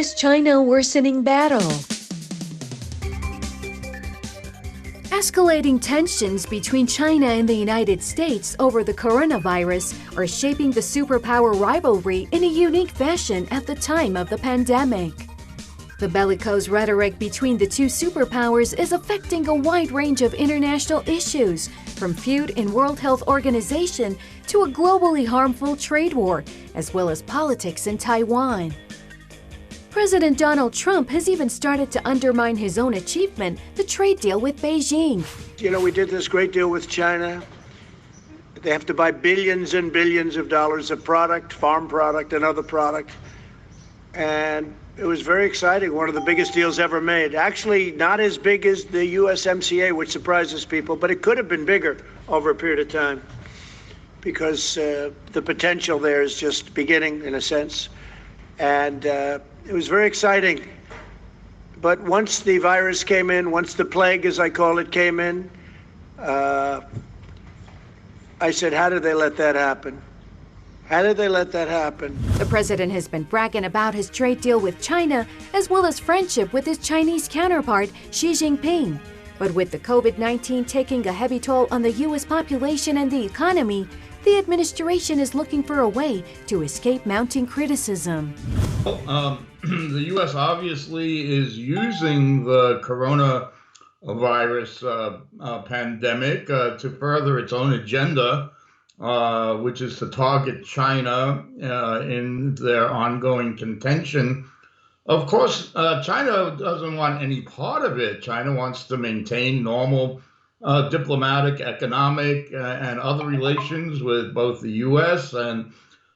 U.S.-China worsening battle. Escalating tensions between China and the United States over the coronavirus are shaping the superpower rivalry in a unique fashion at the time of the pandemic. The bellicose rhetoric between the two superpowers is affecting a wide range of international issues, from feud in World Health Organization to a globally harmful trade war, as well as politics in Taiwan. President Donald Trump has even started to undermine his own achievement, the trade deal with Beijing. You know, we did this great deal with China. They have to buy billions and billions of dollars of product, farm product and other product. And it was very exciting, one of the biggest deals ever made. Actually, not as big as the USMCA, which surprises people, but it could have been bigger over a period of time because the potential there is just beginning, in a sense. And it was very exciting. But once the virus came in, once the plague, as I call it, came in, I said, how did they let that happen? How did they let that happen? The president has been bragging about his trade deal with China, as well as friendship with his Chinese counterpart, Xi Jinping. But with the COVID-19 taking a heavy toll on the U.S. population and the economy, the administration is looking for a way to escape mounting criticism. The U.S. obviously is using the coronavirus pandemic to further its own agenda, which is to target China in their ongoing contention. Of course, China doesn't want any part of it. China wants to maintain normal diplomatic, economic, and other relations with both the U.S. and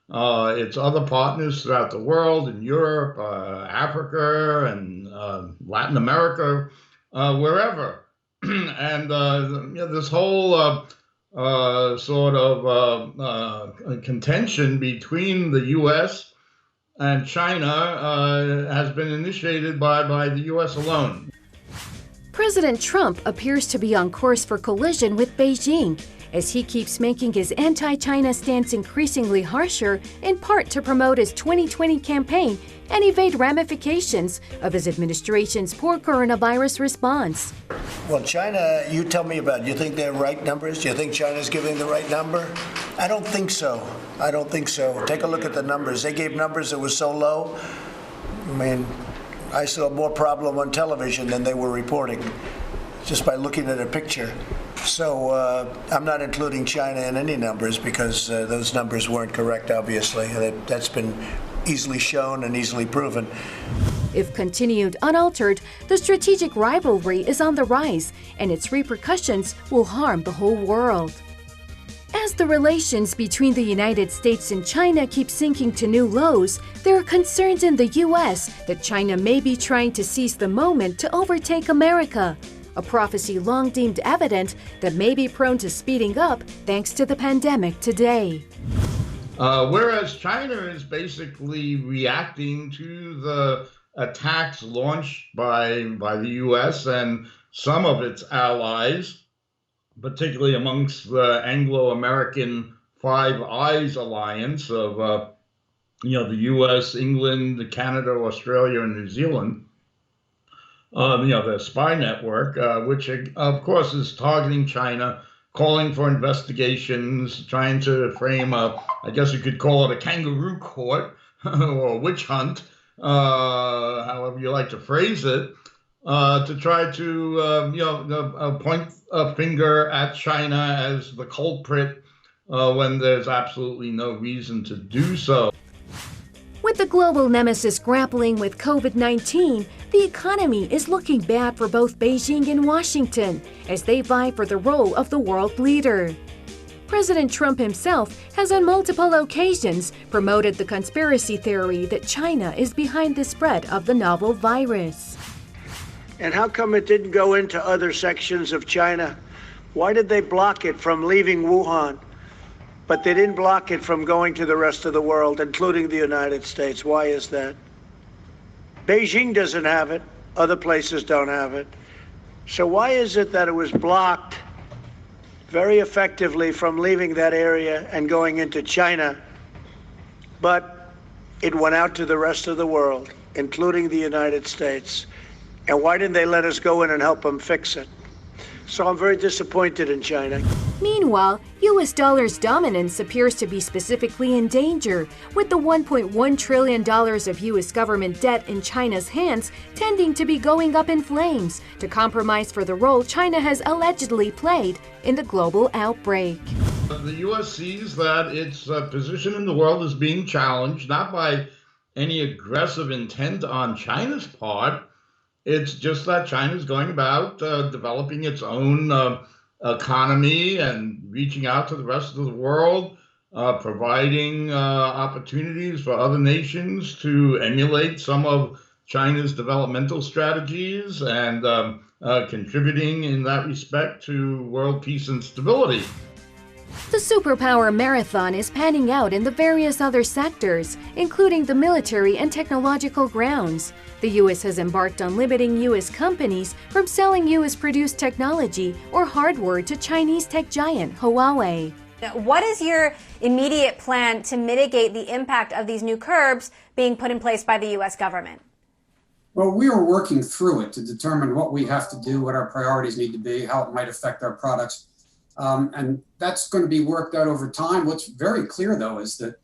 its other partners throughout the world, in Europe, Africa, and Latin America, wherever. And this whole sort of contention between the U.S. and China has been initiated by the U.S. alone. President Trump appears to be on course for collision with Beijing, as he keeps making his anti-China stance increasingly harsher, in part to promote his 2020 campaign and evade ramifications of his administration's poor coronavirus response. Well, China, you tell me about it. You think they're right numbers? Do you think China's giving the right number? I don't think so. I don't think so. Take a look at the numbers. They gave numbers that were so low. I mean, I saw more problem on television than they were reporting, just by looking at a picture. So I'm not including China in any numbers because those numbers weren't correct, obviously. That's been easily shown and easily proven. If continued unaltered, the strategic rivalry is on the rise, and its repercussions will harm the whole world. As the relations between the United States and China keep sinking to new lows, there are concerns in the U.S. that China may be trying to seize the moment to overtake America, a prophecy long deemed evident that may be prone to speeding up thanks to the pandemic today. Whereas China is basically reacting to the attacks launched by the U.S. and some of its allies, particularly amongst the Anglo-American Five Eyes alliance of, the U.S., England, Canada, Australia, and New Zealand. The spy network, which of course is targeting China, calling for investigations, trying to frame I guess you could call it a kangaroo court or a witch hunt, however you like to phrase it, to try to, point a finger at China as the culprit when there's absolutely no reason to do so. With the global nemesis grappling with COVID-19, the economy is looking bad for both Beijing and Washington as they vie for the role of the world leader. President Trump himself has on multiple occasions promoted the conspiracy theory that China is behind the spread of the novel virus. And how come it didn't go into other sections of China? Why did they block it from leaving Wuhan? But they didn't block it from going to the rest of the world, including the United States. Why is that? Beijing doesn't have it. Other places don't have it. So why is it that it was blocked very effectively from leaving that area and going into China, but it went out to the rest of the world? including the United States. And why didn't they let us go in and help them fix it? So I'm very disappointed in China. Meanwhile, U.S. dollar's dominance appears to be specifically in danger, with the $1.1 trillion of U.S. government debt in China's hands tending to be going up in flames to compromise for the role China has allegedly played in the global outbreak. The U.S. sees that its position in the world is being challenged, not by any aggressive intent on China's part. It's just that China's going about developing its own economy and reaching out to the rest of the world, providing opportunities for other nations to emulate some of China's developmental strategies and contributing in that respect to world peace and stability. The superpower marathon is panning out in the various other sectors, including the military and technological grounds. The U.S. has embarked on limiting U.S. companies from selling U.S.-produced technology or hardware to Chinese tech giant Huawei. What is your immediate plan to mitigate the impact of these new curbs being put in place by the U.S. government? Well, we are working through it to determine what we have to do, what our priorities need to be, how it might affect our products. And that's going to be worked out over time. What's very clear, though, is that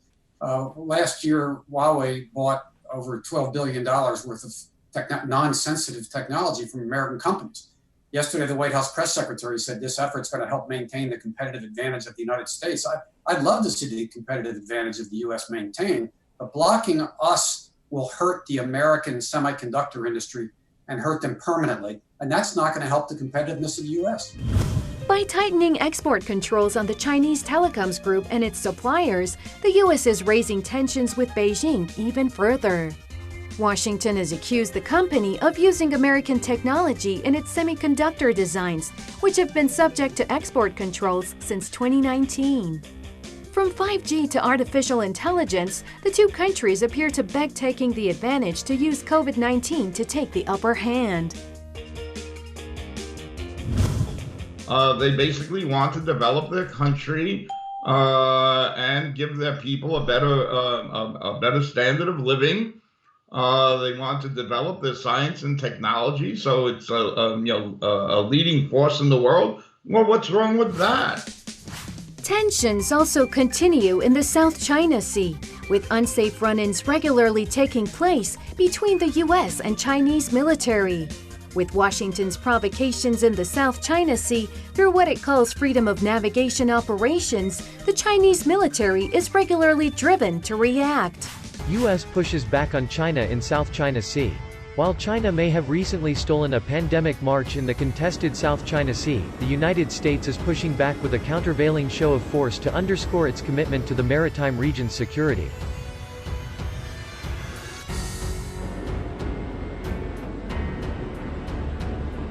last year, Huawei bought over $12 billion worth of non-sensitive technology from American companies. Yesterday, the White House press secretary said this effort's going to help maintain the competitive advantage of the United States. I'd love to see the competitive advantage of the U.S. maintained, but blocking us will hurt the American semiconductor industry and hurt them permanently. And that's not going to help the competitiveness of the U.S. By tightening export controls on the Chinese telecoms group and its suppliers, the U.S. is raising tensions with Beijing even further. Washington has accused the company of using American technology in its semiconductor designs, which have been subject to export controls since 2019. From 5G to artificial intelligence, the two countries appear to beg taking the advantage to use COVID-19 to take the upper hand. They basically want to develop their country and give their people a better standard of living. They want to develop their science and technology, so it's a leading force in the world. Well, what's wrong with that? Tensions also continue in the South China Sea, with unsafe run-ins regularly taking place between the U.S. and Chinese military. With Washington's provocations in the South China Sea through what it calls freedom of navigation operations, the Chinese military is regularly driven to react. U.S. pushes back on China in South China Sea. While China may have recently stolen a pandemic march in the contested South China Sea, the United States is pushing back with a countervailing show of force to underscore its commitment to the maritime region's security.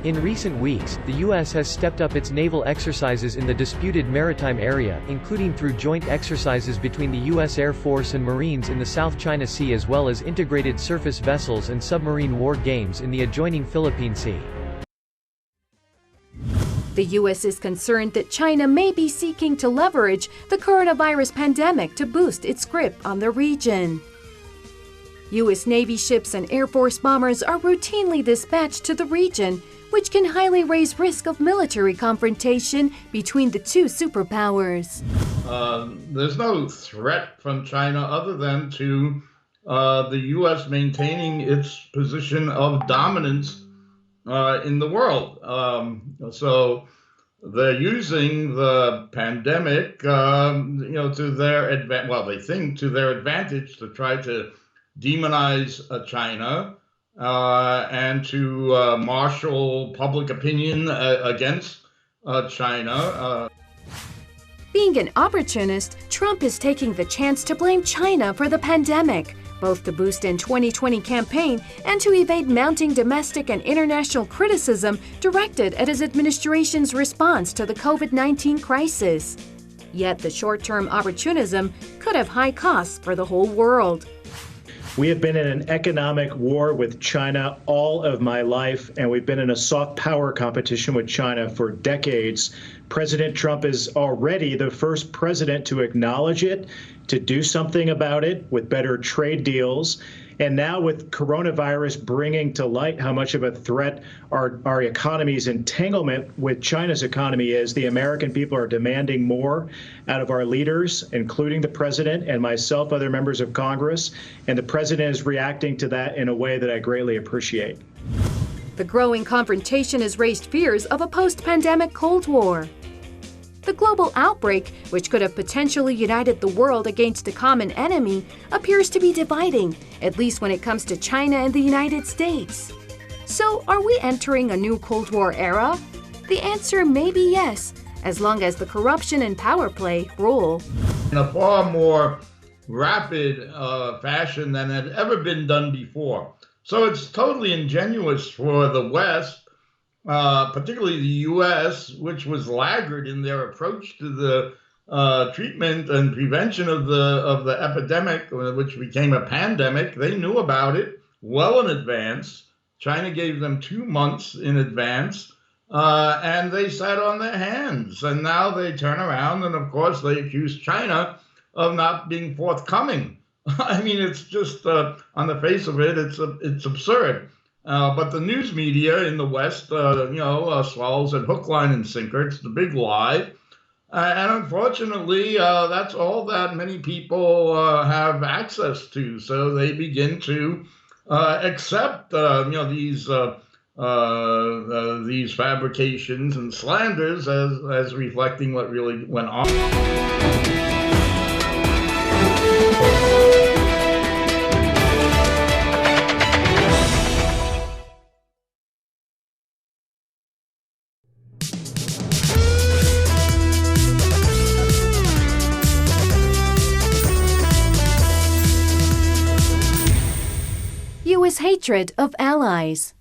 In recent weeks, the U.S. has stepped up its naval exercises in the disputed maritime area, including through joint exercises between the U.S. Air Force and Marines in the South China Sea, as well as integrated surface vessels and submarine war games in the adjoining Philippine Sea. The U.S. is concerned that China may be seeking to leverage the coronavirus pandemic to boost its grip on the region. U.S. Navy ships and Air Force bombers are routinely dispatched to the region, which can highly raise risk of military confrontation between the two superpowers. There's no threat from China other than to the U.S. maintaining its position of dominance in the world. So they're using the pandemic, to their advantage. Well, they think to their advantage to try to demonize China. And to marshal public opinion against China. Being an opportunist, Trump is taking the chance to blame China for the pandemic, both to boost in 2020 campaign and to evade mounting domestic and international criticism directed at his administration's response to the COVID-19 crisis. Yet the short-term opportunism could have high costs for the whole world. We have been in an economic war with China all of my life, and we've been in a soft power competition with China for decades. President Trump is already the first president to acknowledge it, to do something about it with better trade deals, And now with coronavirus bringing to light how much of a threat our economy's entanglement with China's economy is, the American people are demanding more out of our leaders, including the president and myself, other members of Congress. And the president is reacting to that in a way that I greatly appreciate. The growing confrontation has raised fears of a post-pandemic Cold War. The global outbreak, which could have potentially united the world against a common enemy, appears to be dividing, at least when it comes to China and the United States. So, are we entering a new Cold War era? The answer may be yes, as long as the corruption and power play rule. In a far more rapid fashion than had ever been done before. So it's totally ingenuous for the West, particularly the U.S., which was laggard in their approach to the treatment and prevention of the epidemic, which became a pandemic. They knew about it well in advance. China gave them 2 months in advance, and they sat on their hands. And now they turn around, and of course they accuse China of not being forthcoming. I mean, it's just on the face of it, it's absurd. But the news media in the West, swallows it hook, line, and sinker. It's the big lie. And unfortunately, that's all that many people have access to. So they begin to accept, these fabrications and slanders as reflecting what really went on. U.S. hatred of allies.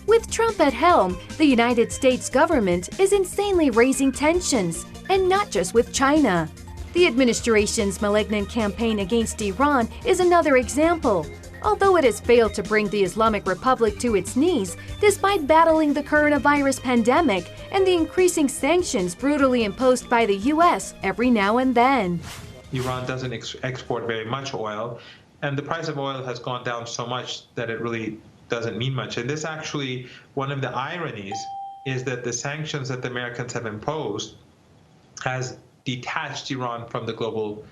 With Trump at helm, the United States government is insanely raising tensions, and not just with China. The administration's malignant campaign against Iran is another example. Although it has failed to bring the Islamic Republic to its knees, despite battling the coronavirus pandemic and the increasing sanctions brutally imposed by the U.S. every now and then. Iran doesn't export very much oil, and the price of oil has gone down so much that it really doesn't mean much. And this actually, one of the ironies is that the sanctions that the Americans have imposed has detached Iran from the global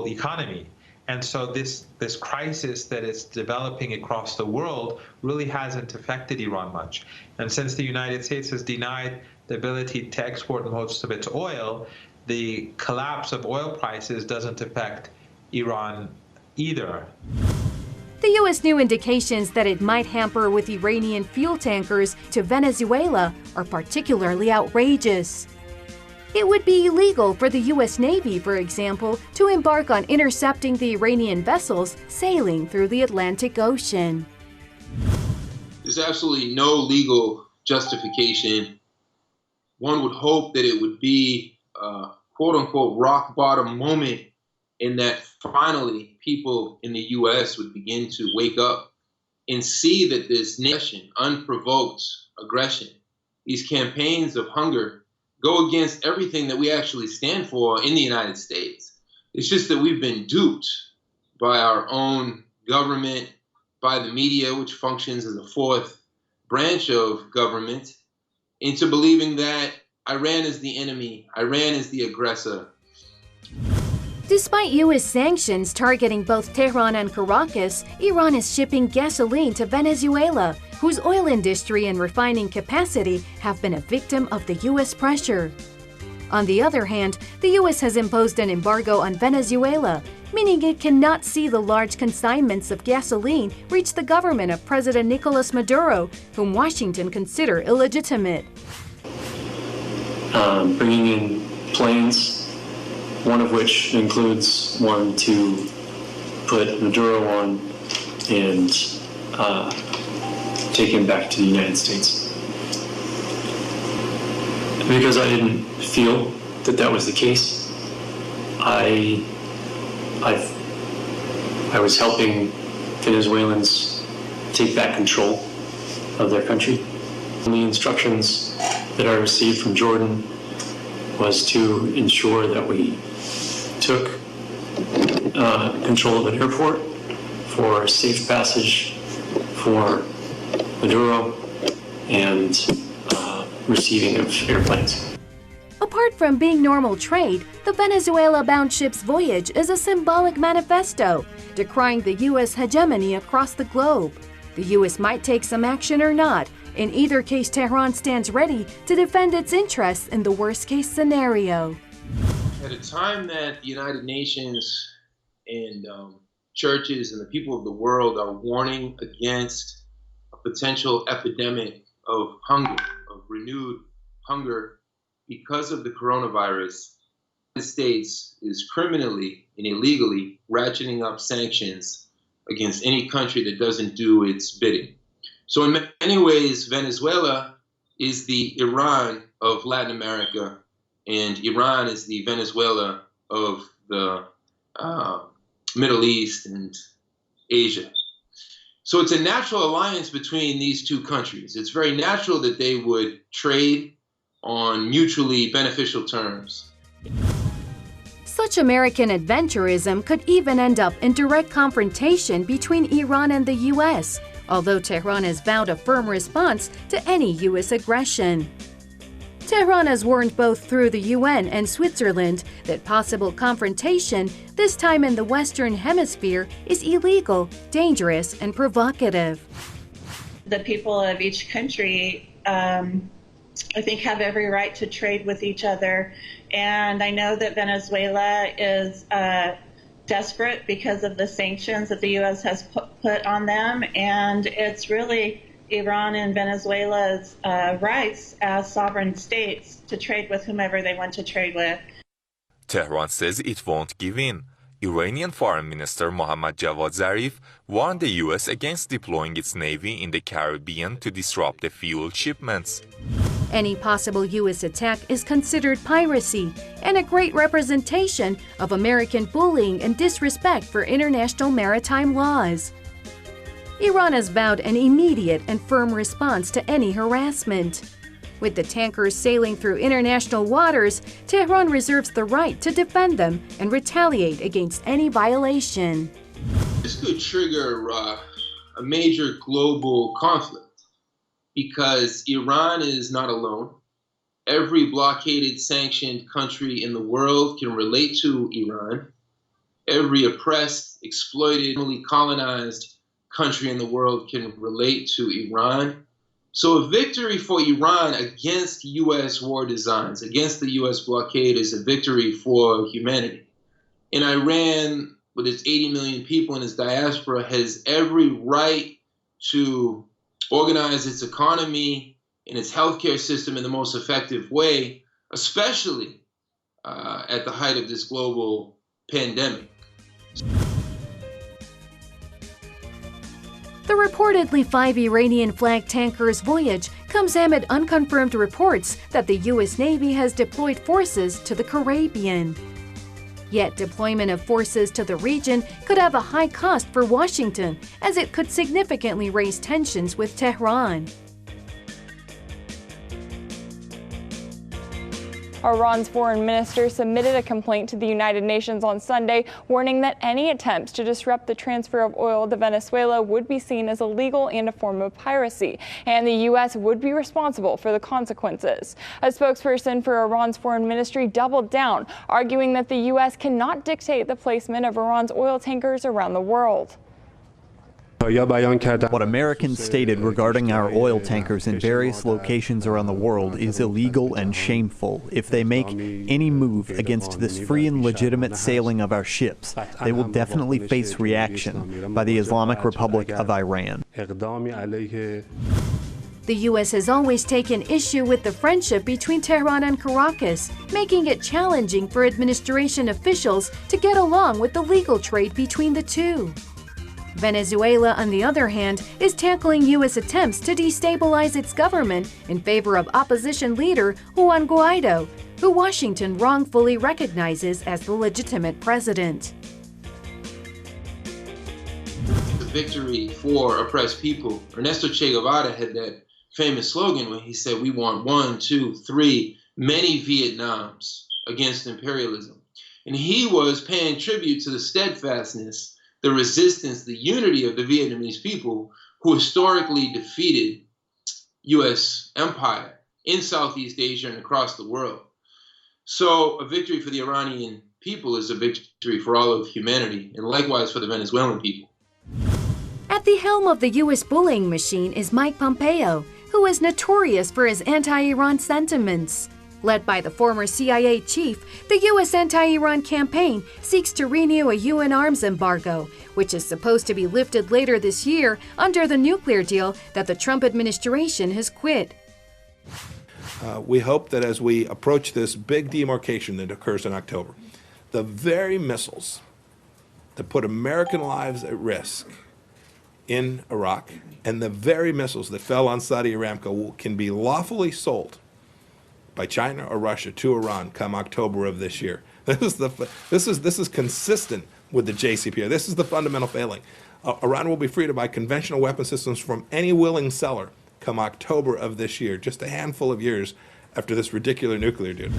economy. And so this crisis that is developing across the world really hasn't affected Iran much. And since the United States has denied the ability to export most of its oil, the collapse of oil prices doesn't affect Iran either. The U.S. new indications that it might hamper with Iranian fuel tankers to Venezuela are particularly outrageous. It would be illegal for the U.S. Navy, for example, to embark on intercepting the Iranian vessels sailing through the Atlantic Ocean. There's absolutely no legal justification. One would hope that it would be a quote-unquote rock bottom moment, in that finally people in the U.S. would begin to wake up and see that this nation, unprovoked aggression, these campaigns of hunger go against everything that we actually stand for in the United States. It's just that we've been duped by our own government, by the media, which functions as a fourth branch of government, into believing that Iran is the enemy, Iran is the aggressor. Despite U.S. sanctions targeting both Tehran and Caracas, Iran is shipping gasoline to Venezuela, whose oil industry and refining capacity have been a victim of the U.S. pressure. On the other hand, the U.S. has imposed an embargo on Venezuela, meaning it cannot see the large consignments of gasoline reach the government of President Nicolas Maduro, whom Washington consider illegitimate. Bringing in planes, one of which includes one to put Maduro on and take him back to the United States. Because I didn't feel that that was the case, I was helping Venezuelans take back control of their country. And the instructions that I received from Jordan was to ensure that we took control of an airport for safe passage for Maduro and receiving of airplanes. Apart from being normal trade, the Venezuela-bound ship's voyage is a symbolic manifesto, decrying the U.S. hegemony across the globe. The U.S. might take some action or not. In either case, Tehran stands ready to defend its interests in the worst-case scenario. At a time that the United Nations and churches and the people of the world are warning against a potential epidemic of hunger, of renewed hunger because of the coronavirus, the United States is criminally and illegally ratcheting up sanctions against any country that doesn't do its bidding. So in many ways, Venezuela is the Iran of Latin America, and Iran is the Venezuela of the Middle East and Asia. So it's a natural alliance between these two countries. It's very natural that they would trade on mutually beneficial terms. Such American adventurism could even end up in direct confrontation between Iran and the U.S., although Tehran has vowed a firm response to any U.S. aggression. Tehran has warned both through the UN and Switzerland that possible confrontation, this time in the Western Hemisphere, is illegal, dangerous, and provocative. The people of each country, I think, have every right to trade with each other. And I know that Venezuela is desperate because of the sanctions that the U.S. has put on them. And it's really Iran and Venezuela's rights as sovereign states to trade with whomever they want to trade with. Tehran says it won't give in. Iranian Foreign Minister Mohammad Javad Zarif warned the U.S. against deploying its navy in the Caribbean to disrupt the fuel shipments. Any possible U.S. attack is considered piracy and a great representation of American bullying and disrespect for international maritime laws. Iran has vowed an immediate and firm response to any harassment. With the tankers sailing through international waters, Tehran reserves the right to defend them and retaliate against any violation. This could trigger a major global conflict because Iran is not alone. Every blockaded, sanctioned country in the world can relate to Iran. Every oppressed, exploited, colonized country in the world can relate to Iran. So a victory for Iran against U.S. war designs, against the U.S. blockade, is a victory for humanity. And Iran, with its 80 million people in its diaspora, has every right to organize its economy and its healthcare system in the most effective way, especially at the height of this global pandemic. The reportedly 5 Iranian-flagged tankers' voyage comes amid unconfirmed reports that the U.S. Navy has deployed forces to the Caribbean. Yet deployment of forces to the region could have a high cost for Washington, as it could significantly raise tensions with Tehran. Iran's foreign minister submitted a complaint to the United Nations on Sunday, warning that any attempts to disrupt the transfer of oil to Venezuela would be seen as illegal and a form of piracy, and the U.S. would be responsible for the consequences. A spokesperson for Iran's foreign ministry doubled down, arguing that the U.S. cannot dictate the placement of Iran's oil tankers around the world. What Americans stated regarding our oil tankers in various locations around the world is illegal and shameful. If they make any move against this free and legitimate sailing of our ships, they will definitely face reaction by the Islamic Republic of Iran. The U.S. has always taken issue with the friendship between Tehran and Caracas, making it challenging for administration officials to get along with the legal trade between the two. Venezuela, on the other hand, is tackling U.S. attempts to destabilize its government in favor of opposition leader Juan Guaido, who Washington wrongfully recognizes as the legitimate president. The victory for oppressed people. Ernesto Che Guevara had that famous slogan when he said, "We want 1, 2, 3, many Vietnams against imperialism." And he was paying tribute to the steadfastness, the resistance, the unity of the Vietnamese people who historically defeated U.S. empire in Southeast Asia and across the world. So a victory for the Iranian people is a victory for all of humanity, and likewise for the Venezuelan people. At the helm of the U.S. bullying machine is Mike Pompeo, who is notorious for his anti-Iran sentiments. Led by the former CIA chief, the U.S. anti-Iran campaign seeks to renew a UN arms embargo, which is supposed to be lifted later this year under the nuclear deal that the Trump administration has quit. We hope that as we approach this big demarcation that occurs in October, the very missiles that put American lives at risk in Iraq and the very missiles that fell on Saudi Aramco can be lawfully sold by China or Russia to Iran come October of this year. This is consistent with the JCPOA. This is the fundamental failing. Iran will be free to buy conventional weapon systems from any willing seller come October of this year, just a handful of years after this ridiculous nuclear deal.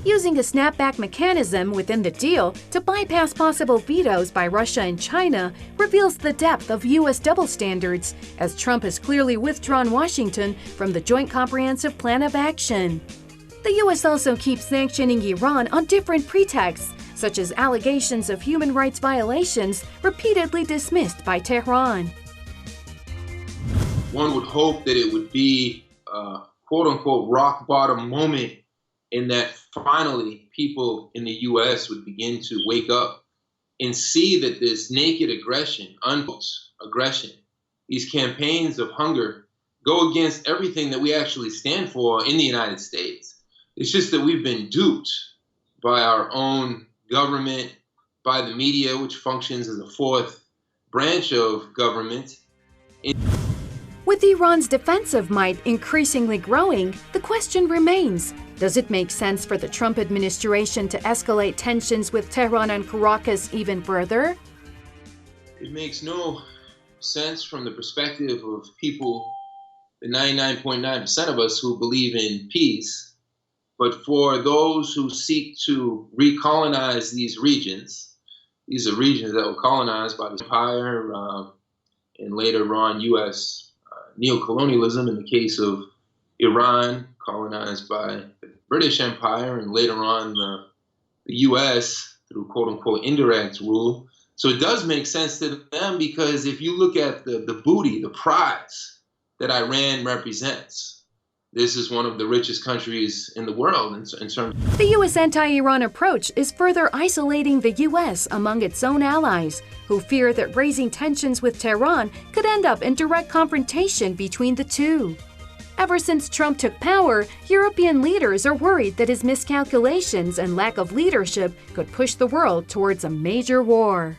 Using a snapback mechanism within the deal to bypass possible vetoes by Russia and China reveals the depth of U.S. double standards, as Trump has clearly withdrawn Washington from the Joint Comprehensive Plan of Action. The U.S. also keeps sanctioning Iran on different pretexts, such as allegations of human rights violations repeatedly dismissed by Tehran. One would hope that it would be a quote-unquote rock bottom moment in that finally people in the U.S. would begin to wake up and see that this naked aggression, aggression, these campaigns of hunger go against everything that we actually stand for in the United States. It's just that we've been duped by our own government, by the media, which functions as a fourth branch of government. With Iran's defensive might increasingly growing, the question remains, does it make sense for the Trump administration to escalate tensions with Tehran and Caracas even further? It makes no sense from the perspective of people, the 99.9% of us who believe in peace. But for those who seek to recolonize these are regions that were colonized by the empire and later on U.S. Neocolonialism in the case of Iran, colonized by the British Empire, and later on the U.S. through quote-unquote indirect rule. So it does make sense to them, because if you look at the booty, the prize that Iran represents, this is one of the richest countries in the world in terms. The U.S. anti-Iran approach is further isolating the U.S. among its own allies, who fear that raising tensions with Tehran could end up in direct confrontation between the two. Ever since Trump took power, European leaders are worried that his miscalculations and lack of leadership could push the world towards a major war.